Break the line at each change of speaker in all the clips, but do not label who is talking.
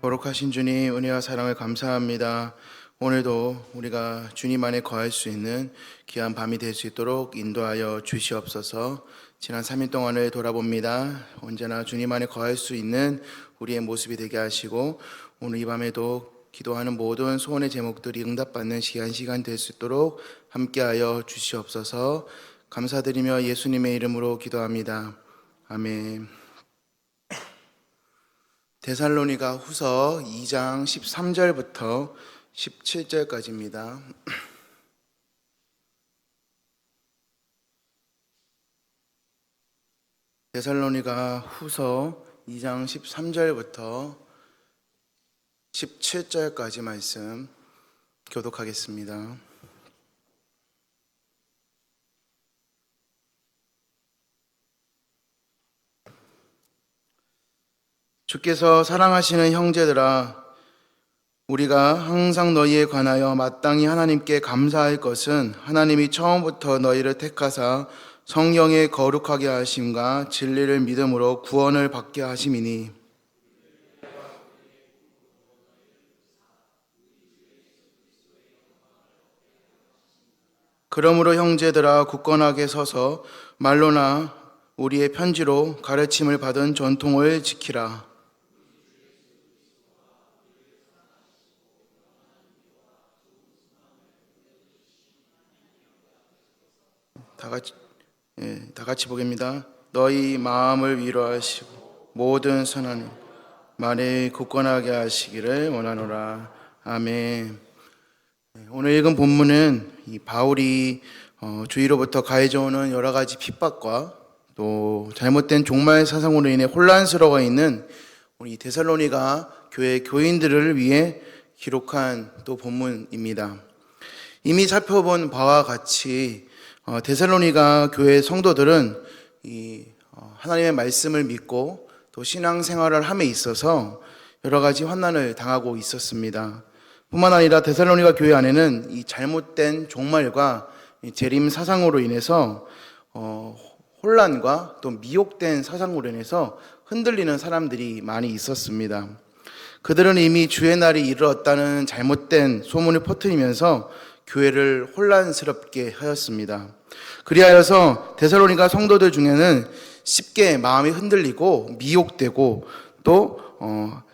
거룩하신 주님, 은혜와 사랑을 감사합니다. 오늘도 우리가 주님 안에 거할 수 있는 귀한 밤이 될 수 있도록 인도하여 주시옵소서. 지난 3일 동안을 돌아봅니다. 언제나 주님 안에 거할 수 있는 우리의 모습이 되게 하시고, 오늘 이 밤에도 기도하는 모든 소원의 제목들이 응답받는 귀한 시간 될 수 있도록 함께하여 주시옵소서. 감사드리며 예수님의 이름으로 기도합니다. 아멘. 데살로니가 후서 2장 13절부터 17절까지입니다. 데살로니가 후서 2장 13절부터 17절까지 말씀 교독하겠습니다. 주께서 사랑하시는 형제들아, 우리가 항상 너희에 관하여 마땅히 하나님께 감사할 것은 하나님이 처음부터 너희를 택하사 성령의 거룩하게 하심과 진리를 믿음으로 구원을 받게 하심이니, 그러므로 형제들아, 굳건하게 서서 말로나 우리의 편지로 가르침을 받은 전통을 지키라. 다 같이 보겠습니다. 너희 마음을 위로하시고 모든 선한 말에 굳건하게 하시기를 원하노라. 아멘. 오늘 읽은 본문은 이 바울이 주위로부터 가해져 오는 여러 가지 핍박과 또 잘못된 종말 사상으로 인해 혼란스러워 있는 우리 데살로니가 교회 교인들을 위해 기록한 또 본문입니다. 이미 살펴본 바와 같이 데살로니가 교회 성도들은 하나님의 말씀을 믿고 또 신앙생활을 함에 있어서 여러 가지 환난을 당하고 있었습니다. 뿐만 아니라 데살로니가 교회 안에는 이 잘못된 종말과 재림 사상으로 인해서 혼란과 또 미혹된 사상으로 인해서 흔들리는 사람들이 많이 있었습니다. 그들은 이미 주의 날이 이르렀다는 잘못된 소문을 퍼뜨리면서 교회를 혼란스럽게 하였습니다. 그리하여서 데살로니가 성도들 중에는 쉽게 마음이 흔들리고 미혹되고 또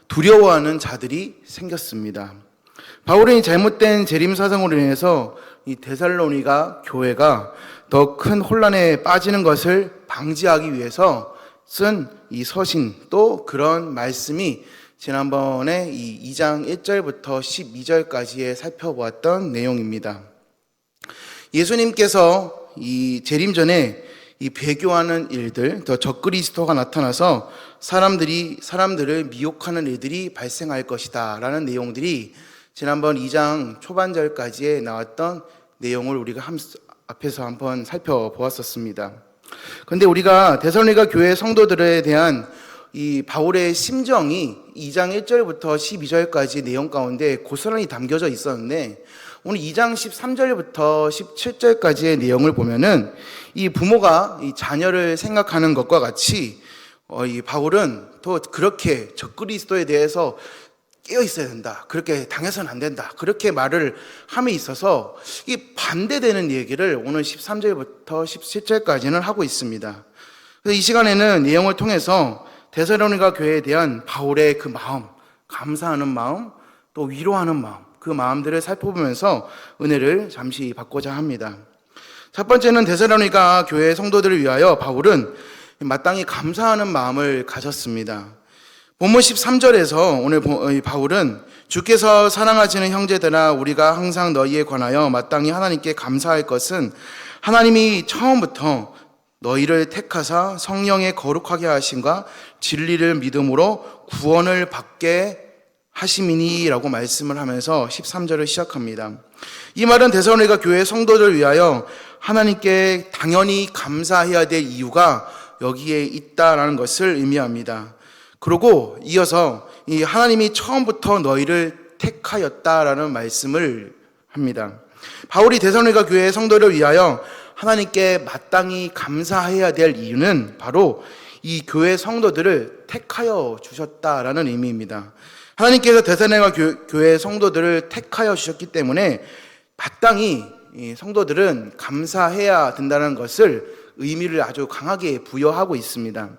두려워하는 자들이 생겼습니다. 바울은 잘못된 재림 사상으로 인해서 이 데살로니가 교회가 더 큰 혼란에 빠지는 것을 방지하기 위해서 쓴 이 서신, 또 그런 말씀이 지난번에 이 2장 1절부터 12절까지에 살펴보았던 내용입니다. 예수님께서 이 재림 전에 이 배교하는 일들, 더 적그리스도가 나타나서 사람들을 미혹하는 일들이 발생할 것이다 라는 내용들이 지난번 2장 초반절까지에 나왔던 내용을 우리가 앞에서 한번 살펴보았었습니다. 그런데 우리가 데살로니가 교회 성도들에 대한 이 바울의 심정이 2장 1절부터 12절까지 내용 가운데 고스란히 담겨져 있었는데, 오늘 2장 13절부터 17절까지의 내용을 보면은 이 부모가 이 자녀를 생각하는 것과 같이 이 바울은 또 그렇게 적그리스도에 대해서 깨어 있어야 된다, 그렇게 당해서는 안 된다, 그렇게 말을 함에 있어서 이 반대되는 얘기를 오늘 13절부터 17절까지는 하고 있습니다. 그래서 이 시간에는 내용을 통해서 데살로니가 교회에 대한 바울의 그 마음, 감사하는 마음, 또 위로하는 마음, 그 마음들을 살펴보면서 은혜를 잠시 받고자 합니다. 첫 번째는 데살로니가 교회 성도들을 위하여 바울은 마땅히 감사하는 마음을 가졌습니다. 본문 13절에서 오늘 바울은 주께서 사랑하시는 형제들아, 우리가 항상 너희에 관하여 마땅히 하나님께 감사할 것은 하나님이 처음부터 너희를 택하사 성령의 거룩하게 하심과 진리를 믿음으로 구원을 받게 하심이니 라고 말씀을 하면서 13절을 시작합니다. 이 말은 데살로니가 교회 성도들을 위하여 하나님께 당연히 감사해야 될 이유가 여기에 있다라는 것을 의미합니다. 그리고 이어서 이 하나님이 처음부터 너희를 택하였다라는 말씀을 합니다. 바울이 데살로니가 교회 성도를 위하여 하나님께 마땅히 감사해야 될 이유는 바로 이 교회 성도들을 택하여 주셨다라는 의미입니다. 하나님께서 데살로니가 교회 성도들을 택하여 주셨기 때문에 마땅히 이 성도들은 감사해야 된다는 것을 의미를 아주 강하게 부여하고 있습니다.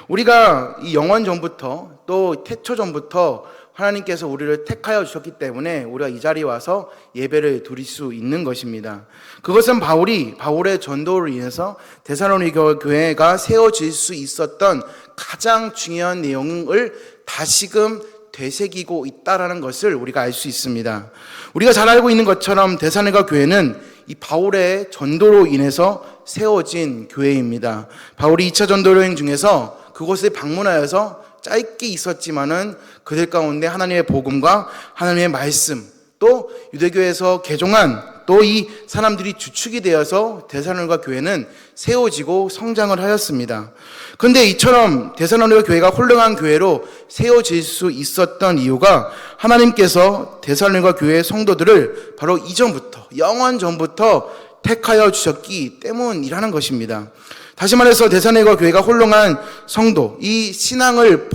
우리가 이 영원 전부터 또 태초 전부터 하나님께서 우리를 택하여 주셨기 때문에 우리가 이 자리에 와서 예배를 드릴 수 있는 것입니다. 그것은 바울의 전도로 인해서 데살로니가 교회가 세워질 수 있었던 가장 중요한 내용을 다시금 되새기고 있다라는 것을 우리가 알 수 있습니다. 우리가 잘 알고 있는 것처럼 데살로니가 교회는 이 바울의 전도로 인해서 세워진 교회입니다. 바울이 2차 전도 여행 중에서 그곳을 방문하여서 짧게 있었지만은 그들 가운데 하나님의 복음과 하나님의 말씀, 또 유대교에서 개종한 또 이 사람들이 주축이 되어서 데살로니가 교회는 세워지고 성장을 하였습니다. 그런데 이처럼 데살로니가 교회가 훌륭한 교회로 세워질 수 있었던 이유가 하나님께서 데살로니가 교회의 성도들을 바로 이전부터, 영원 전부터 택하여 주셨기 때문이라는 것입니다. 다시 말해서 데살로니가 교회가 훌륭한 성도, 이 신앙을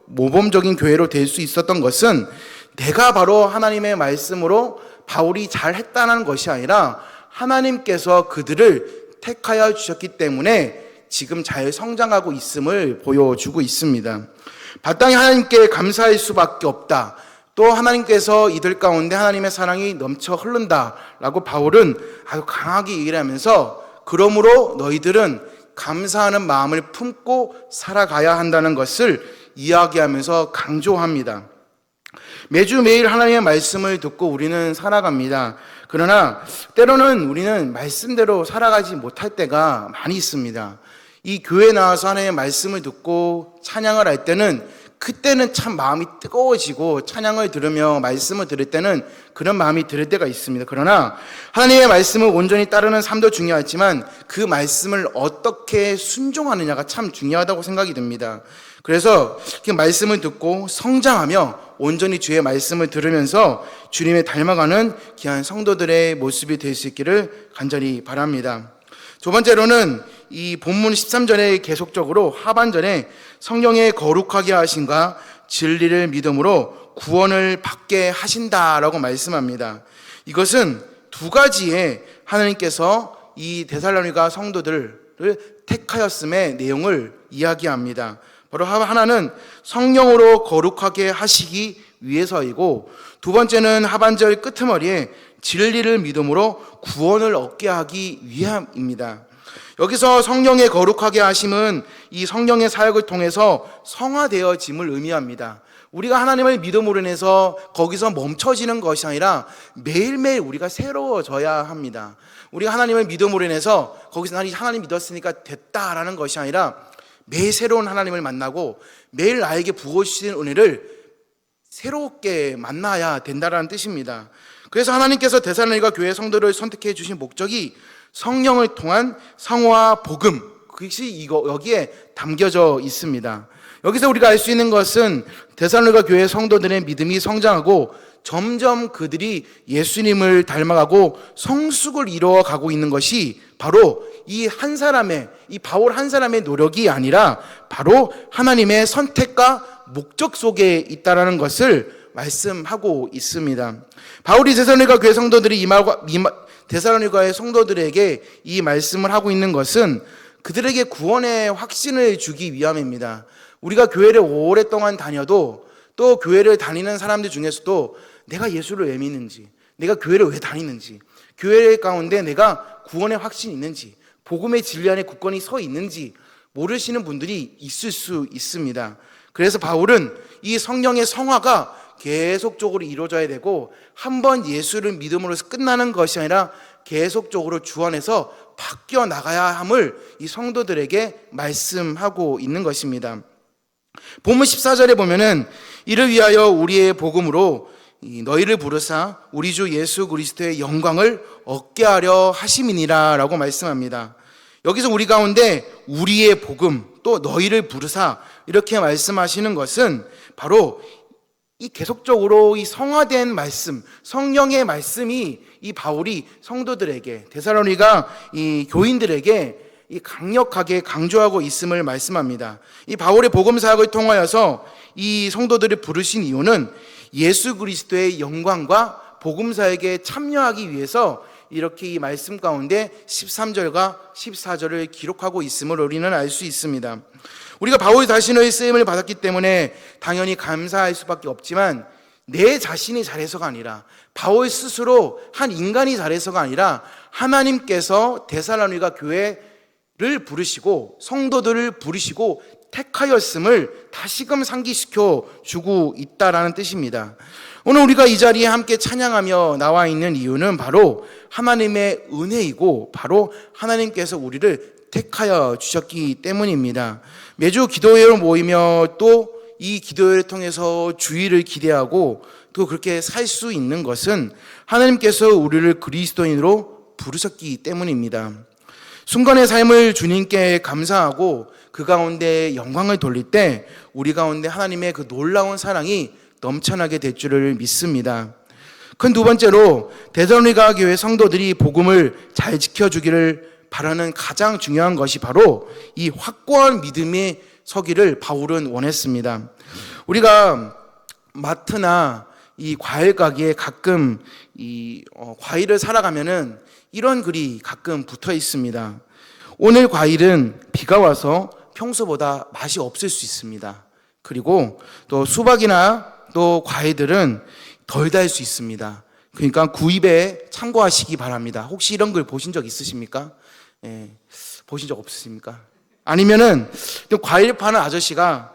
모범적인 교회로 될 수 있었던 것은 내가 바로 하나님의 말씀으로 바울이 잘했다는 것이 아니라 하나님께서 그들을 택하여 주셨기 때문에 지금 잘 성장하고 있음을 보여주고 있습니다. 마땅히 하나님께 감사할 수밖에 없다. 또 하나님께서 이들 가운데 하나님의 사랑이 넘쳐 흐른다라고 바울은 아주 강하게 얘기를 하면서 그러므로 너희들은 감사하는 마음을 품고 살아가야 한다는 것을 이야기하면서 강조합니다. 매주 매일 하나님의 말씀을 듣고 우리는 살아갑니다. 그러나 때로는 우리는 말씀대로 살아가지 못할 때가 많이 있습니다. 이 교회에 나와서 하나님의 말씀을 듣고 찬양을 할 때는 그때는 참 마음이 뜨거워지고 찬양을 들으며 말씀을 들을 때는 그런 마음이 들 때가 있습니다. 그러나 하나님의 말씀을 온전히 따르는 삶도 중요하지만 그 말씀을 어떻게 순종하느냐가 참 중요하다고 생각이 듭니다. 그래서 그 말씀을 듣고 성장하며 온전히 주의 말씀을 들으면서 주님을 닮아가는 귀한 성도들의 모습이 될 수 있기를 간절히 바랍니다. 두 번째로는 이 본문 13절에 계속적으로 하반절에 성령의 거룩하게 하심과 진리를 믿음으로 구원을 받게 하신다라고 말씀합니다. 이것은 두 가지의 하나님께서 이 데살로니가 성도들을 택하였음의 내용을 이야기합니다. 바로 하나는 성령으로 거룩하게 하시기 위해서이고, 두 번째는 하반절 끄트머리에 진리를 믿음으로 구원을 얻게 하기 위함입니다. 여기서 성령의 거룩하게 하심은 이 성령의 사역을 통해서 성화되어짐을 의미합니다. 우리가 하나님을 믿음으로 인해서 거기서 멈춰지는 것이 아니라 매일매일 우리가 새로워져야 합니다. 우리가 하나님을 믿음으로 인해서 거기서 하나님 믿었으니까 됐다라는 것이 아니라 매일 새로운 하나님을 만나고 매일 나에게 부어주시는 은혜를 새롭게 만나야 된다는 뜻입니다. 그래서 하나님께서 데살로니가 교회 성도를 선택해 주신 목적이 성령을 통한 성화 복음, 그것이 여기에 담겨져 있습니다. 여기서 우리가 알 수 있는 것은 데살로니가 교회 성도들의 믿음이 성장하고 점점 그들이 예수님을 닮아가고 성숙을 이루어가고 있는 것이 바로 이 바울 한 사람의 노력이 아니라 바로 하나님의 선택과 목적 속에 있다라는 것을 말씀하고 있습니다. 바울이 데살로니가 교회 성도들이 데살로니가의 성도들에게 이 말씀을 하고 있는 것은 그들에게 구원의 확신을 주기 위함입니다. 우리가 교회를 오랫동안 다녀도 또 교회를 다니는 사람들 중에서도 내가 예수를 왜 믿는지, 내가 교회를 왜 다니는지, 교회 가운데 내가 구원의 확신이 있는지, 복음의 진리 안에 굳건히 서 있는지 모르시는 분들이 있을 수 있습니다. 그래서 바울은 이 성령의 성화가 계속적으로 이루어져야 되고 한번 예수를 믿음으로써 끝나는 것이 아니라 계속적으로 주 안에서 바뀌어 나가야 함을 이 성도들에게 말씀하고 있는 것입니다. 본문 14절에 보면은 이를 위하여 우리의 복음으로 너희를 부르사 우리 주 예수 그리스도의 영광을 얻게 하려 하심이니라 라고 말씀합니다. 여기서 우리 가운데 우리의 복음 또 너희를 부르사 이렇게 말씀하시는 것은 바로 이 계속적으로 이 성화된 말씀, 성령의 말씀이 이 바울이 성도들에게, 데살로니가 이 교인들에게 이 강력하게 강조하고 있음을 말씀합니다. 이 바울의 복음 사역을 통하여서 이 성도들을 부르신 이유는 예수 그리스도의 영광과 복음 사역에 참여하기 위해서 이렇게 이 말씀 가운데 13절과 14절을 기록하고 있음을 우리는 알 수 있습니다. 우리가 바울 자신의 쓰임을 받았기 때문에 당연히 감사할 수밖에 없지만 내 자신이 잘해서가 아니라 바울 스스로 한 인간이 잘해서가 아니라 하나님께서 데살로니가 교회를 부르시고 성도들을 부르시고 택하였음을 다시금 상기시켜 주고 있다라는 뜻입니다. 오늘 우리가 이 자리에 함께 찬양하며 나와 있는 이유는 바로 하나님의 은혜이고 바로 하나님께서 우리를 택하여 주셨기 때문입니다. 매주 기도회로 모이며 또 이 기도회를 통해서 주의를 기대하고 또 그렇게 살 수 있는 것은 하나님께서 우리를 그리스도인으로 부르셨기 때문입니다. 순간의 삶을 주님께 감사하고 그 가운데 영광을 돌릴 때 우리 가운데 하나님의 그 놀라운 사랑이 넘쳐나게 될 줄을 믿습니다. 큰 두 번째로 데살로니가 교회 성도들이 복음을 잘 지켜주기를 바라는 가장 중요한 것이 바로 이 확고한 믿음의 서기를 바울은 원했습니다. 우리가 마트나 이 과일 가게에 가끔 과일을 사러 가면은 이런 글이 가끔 붙어 있습니다. 오늘 과일은 비가 와서 평소보다 맛이 없을 수 있습니다. 그리고 또 수박이나 또 과일들은 덜 달 수 있습니다. 그러니까 구입에 참고하시기 바랍니다. 혹시 이런 글 보신 적 있으십니까? 보신 적 없으십니까? 아니면은 또 과일 파는 아저씨가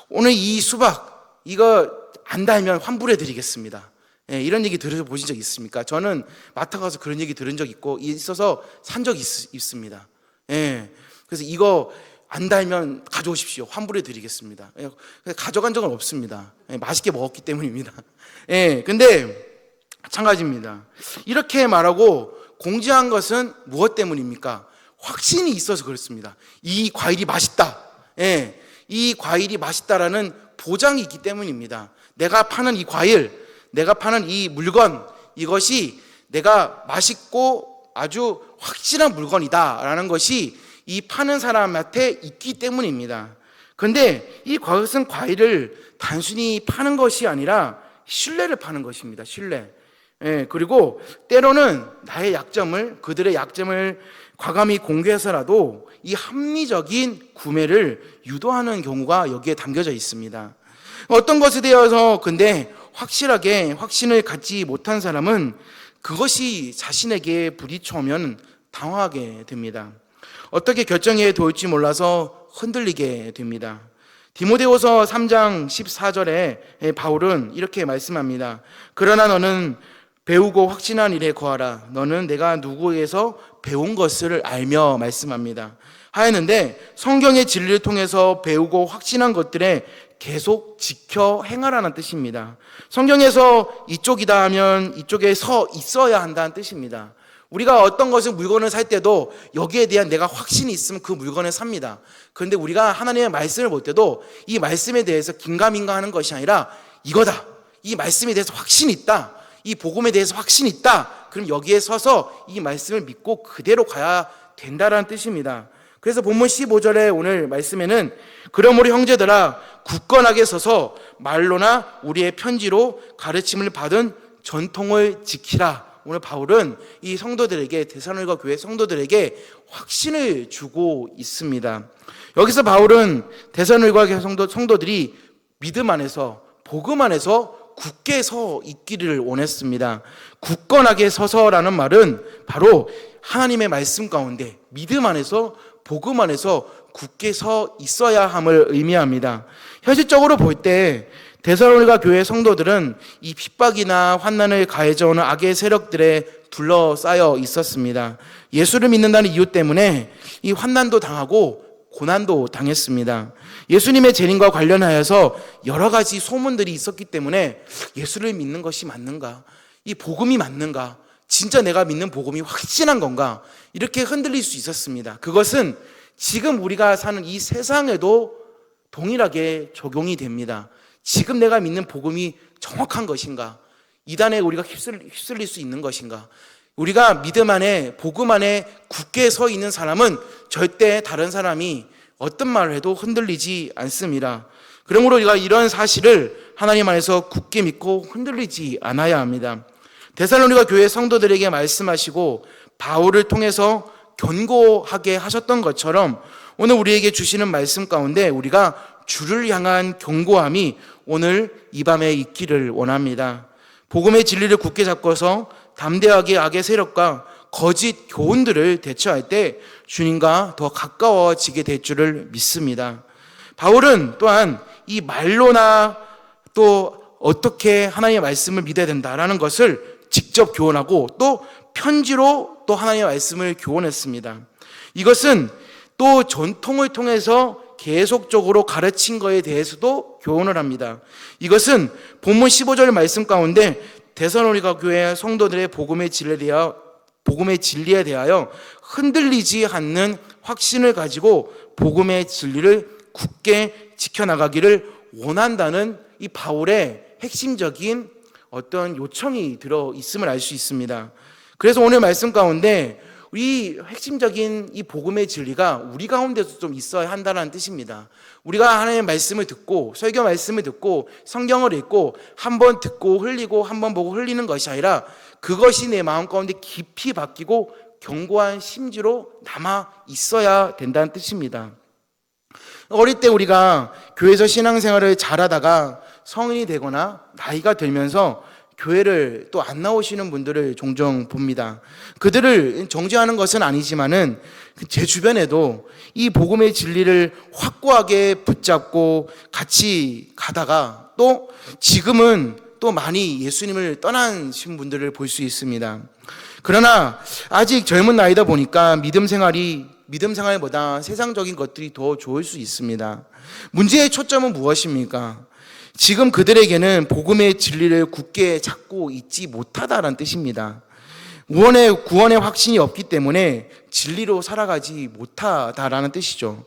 오늘 이 수박 이거 안 달면 환불해 드리겠습니다. 이런 얘기 들어보신 적 있습니까? 저는 마트 가서 그런 얘기 들은 적 있어서 산 적이 있습니다. 그래서 이거 안 달면 가져오십시오. 환불해 드리겠습니다. 가져간 적은 없습니다. 맛있게 먹었기 때문입니다. 근데 마찬가지입니다. 이렇게 말하고 공지한 것은 무엇 때문입니까? 확신이 있어서 그렇습니다. 이 과일이 맛있다. 이 과일이 맛있다라는 보장이 있기 때문입니다. 내가 파는 이 과일, 내가 파는 이 물건, 이것이 내가 맛있고 아주 확실한 물건이다라는 것이 이 파는 사람한테 있기 때문입니다. 그런데 이 것은 과일을 단순히 파는 것이 아니라 신뢰를 파는 것입니다. 신뢰. 그리고 때로는 나의 약점을, 그들의 약점을 과감히 공개해서라도 이 합리적인 구매를 유도하는 경우가 여기에 담겨져 있습니다. 어떤 것에 대해서 근데 확실하게 확신을 갖지 못한 사람은 그것이 자신에게 부딪혀오면 당황하게 됩니다. 어떻게 결정해 도울지 몰라서 흔들리게 됩니다. 디모데후서 3장 14절에 바울은 이렇게 말씀합니다. 그러나 너는 배우고 확신한 일에 거하라. 너는 내가 누구에게서 배운 것을 알며 말씀합니다. 하였는데 성경의 진리를 통해서 배우고 확신한 것들에 계속 지켜 행하라는 뜻입니다. 성경에서 이쪽이다 하면 이쪽에 서 있어야 한다는 뜻입니다. 우리가 어떤 것을 물건을 살 때도 여기에 대한 내가 확신이 있으면 그 물건을 삽니다. 그런데 우리가 하나님의 말씀을 볼 때도 이 말씀에 대해서 긴가민가 하는 것이 아니라 이거다. 이 말씀에 대해서 확신이 있다. 이 복음에 대해서 확신이 있다. 그럼 여기에 서서 이 말씀을 믿고 그대로 가야 된다라는 뜻입니다. 그래서 본문 15절에 오늘 말씀에는 그러므로 형제들아 굳건하게 서서 말로나 우리의 편지로 가르침을 받은 전통을 지키라. 오늘 바울은 이 성도들에게 데살로니가 교회 성도들에게 확신을 주고 있습니다. 여기서 바울은 데살로니가 교회 성도들이 믿음 안에서 복음 안에서 굳게 서 있기를 원했습니다. 굳건하게 서서라는 말은 바로 하나님의 말씀 가운데 믿음 안에서 복음 안에서 굳게 서 있어야 함을 의미합니다. 현실적으로 볼 때 데살로니가 교회 성도들은 이 핍박이나 환난을 가해져오는 악의 세력들에 둘러싸여 있었습니다. 예수를 믿는다는 이유 때문에 이 환난도 당하고 고난도 당했습니다. 예수님의 재림과 관련하여서 여러 가지 소문들이 있었기 때문에 예수를 믿는 것이 맞는가? 이 복음이 맞는가? 진짜 내가 믿는 복음이 확신한 건가? 이렇게 흔들릴 수 있었습니다. 그것은 지금 우리가 사는 이 세상에도 동일하게 적용이 됩니다. 지금 내가 믿는 복음이 정확한 것인가? 이단에 우리가 휩쓸릴 수 있는 것인가? 우리가 믿음 안에, 복음 안에 굳게 서 있는 사람은 절대 다른 사람이 어떤 말을 해도 흔들리지 않습니다. 그러므로 우리가 이런 사실을 하나님 안에서 굳게 믿고 흔들리지 않아야 합니다. 데살로니가 교회 성도들에게 말씀하시고 바울을 통해서 견고하게 하셨던 것처럼 오늘 우리에게 주시는 말씀 가운데 우리가 주를 향한 견고함이 오늘 이 밤에 있기를 원합니다. 복음의 진리를 굳게 잡고서 담대하게 악의 세력과 거짓 교훈들을 대처할 때 주님과 더 가까워지게 될 줄을 믿습니다. 바울은 또한 이 말로나 또 어떻게 하나님의 말씀을 믿어야 된다라는 것을 직접 교훈하고 또 편지로 또 하나님의 말씀을 교훈했습니다. 이것은 또 전통을 통해서 계속적으로 가르친 것에 대해서도 교훈을 합니다. 이것은 본문 15절 말씀 가운데 데살로니가 교회 성도들의 복음의 진리에 대하여 흔들리지 않는 확신을 가지고 복음의 진리를 굳게 지켜나가기를 원한다는 이 바울의 핵심적인 어떤 요청이 들어 있음을 알 수 있습니다. 그래서 오늘 말씀 가운데 이 핵심적인 이 복음의 진리가 우리 가운데서 좀 있어야 한다는 뜻입니다. 우리가 하나님의 말씀을 듣고 설교 말씀을 듣고 성경을 읽고 한번 듣고 흘리고 한번 보고 흘리는 것이 아니라 그것이 내 마음 가운데 깊이 박히고 견고한 심지로 남아 있어야 된다는 뜻입니다. 어릴 때 우리가 교회에서 신앙생활을 잘하다가 성인이 되거나 나이가 들면서 교회를 또 안 나오시는 분들을 종종 봅니다. 그들을 정죄하는 것은 아니지만은 제 주변에도 이 복음의 진리를 확고하게 붙잡고 같이 가다가 또 지금은 또 많이 예수님을 떠나신 분들을 볼 수 있습니다. 그러나 아직 젊은 나이다 보니까 믿음 생활보다 세상적인 것들이 더 좋을 수 있습니다. 문제의 초점은 무엇입니까? 지금 그들에게는 복음의 진리를 굳게 잡고 있지 못하다라는 뜻입니다. 구원의 확신이 없기 때문에 진리로 살아가지 못하다라는 뜻이죠.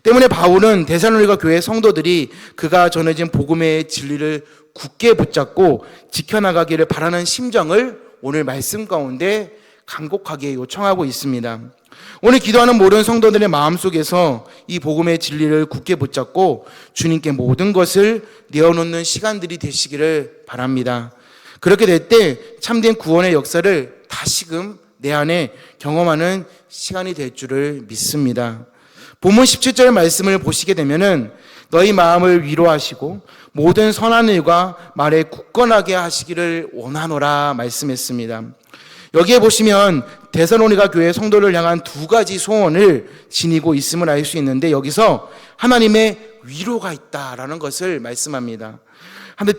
때문에 바울은 데살로니가 교회 성도들이 그가 전해진 복음의 진리를 굳게 붙잡고 지켜나가기를 바라는 심정을 오늘 말씀 가운데 간곡하게 요청하고 있습니다. 오늘 기도하는 모든 성도들의 마음속에서 이 복음의 진리를 굳게 붙잡고 주님께 모든 것을 내어놓는 시간들이 되시기를 바랍니다. 그렇게 될 때 참된 구원의 역사를 다시금 내 안에 경험하는 시간이 될 줄을 믿습니다. 본문 17절 말씀을 보시게 되면은 너희 마음을 위로하시고 모든 선한 일과 말에 굳건하게 하시기를 원하노라 말씀했습니다. 여기에 보시면 데살로니가 교회 성도를 향한 두 가지 소원을 지니고 있음을 알 수 있는데 여기서 하나님의 위로가 있다라는 것을 말씀합니다.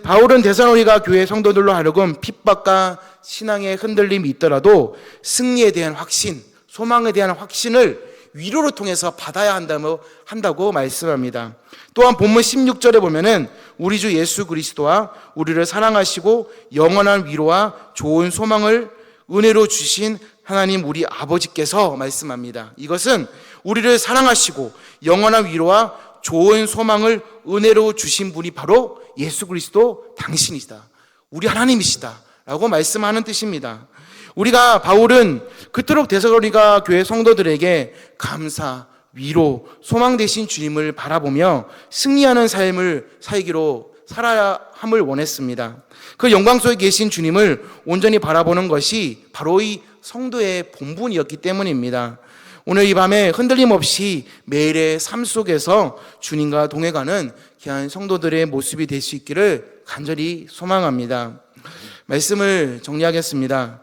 바울은 데살로니가 교회 성도들로 하여금 핍박과 신앙의 흔들림이 있더라도 승리에 대한 확신, 소망에 대한 확신을 위로를 통해서 받아야 한다고 말씀합니다. 또한 본문 16절에 보면은 우리 주 예수 그리스도와 우리를 사랑하시고 영원한 위로와 좋은 소망을 은혜로 주신 하나님 우리 아버지께서 말씀합니다. 이것은 우리를 사랑하시고 영원한 위로와 좋은 소망을 은혜로 주신 분이 바로 예수 그리스도 당신이시다. 우리 하나님이시다. 라고 말씀하는 뜻입니다. 바울은 그토록 데살로니가 교회 성도들에게 감사, 위로, 소망 되신 주님을 바라보며 승리하는 삶을 살아야 함을 원했습니다. 그 영광 속에 계신 주님을 온전히 바라보는 것이 바로 이 성도의 본분이었기 때문입니다. 오늘 이 밤에 흔들림 없이 매일의 삶 속에서 주님과 동행하는 귀한 성도들의 모습이 될 수 있기를 간절히 소망합니다. 말씀을 정리하겠습니다.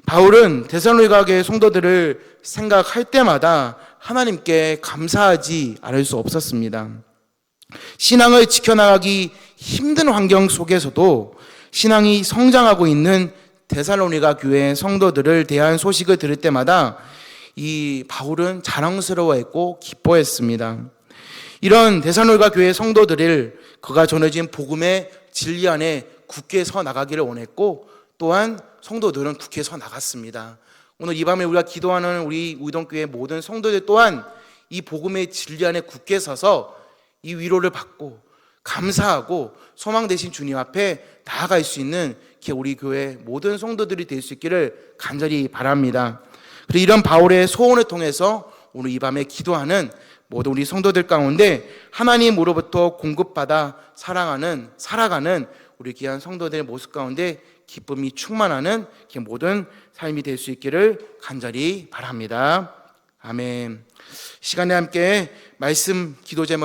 바울은 데살로니가 교회 성도들을 생각할 때마다 하나님께 감사하지 않을 수 없었습니다. 신앙을 지켜나가기 힘든 환경 속에서도 신앙이 성장하고 있는 데살로니가 교회 성도들을 대한 소식을 들을 때마다 이 바울은 자랑스러워했고 기뻐했습니다. 이런 데살로니가 교회 성도들을 그가 전해진 복음의 진리 안에 굳게 서 나가기를 원했고 또한 성도들은 굳게 서 나갔습니다. 오늘 이 밤에 우리가 기도하는 우리 우이동교회 모든 성도들 또한 이 복음의 진리 안에 굳게 서서 이 위로를 받고 감사하고 소망 되신 주님 앞에 나아갈 수 있는 우리 교회 모든 성도들이 될 수 있기를 간절히 바랍니다. 그리고 이런 바울의 소원을 통해서 오늘 이 밤에 기도하는 모든 우리 성도들 가운데 하나님으로부터 공급받아 살아가는 우리 귀한 성도들의 모습 가운데 기쁨이 충만하는 모든 삶이 될 수 있기를 간절히 바랍니다. 아멘. 시간에 함께 말씀 기도 제목을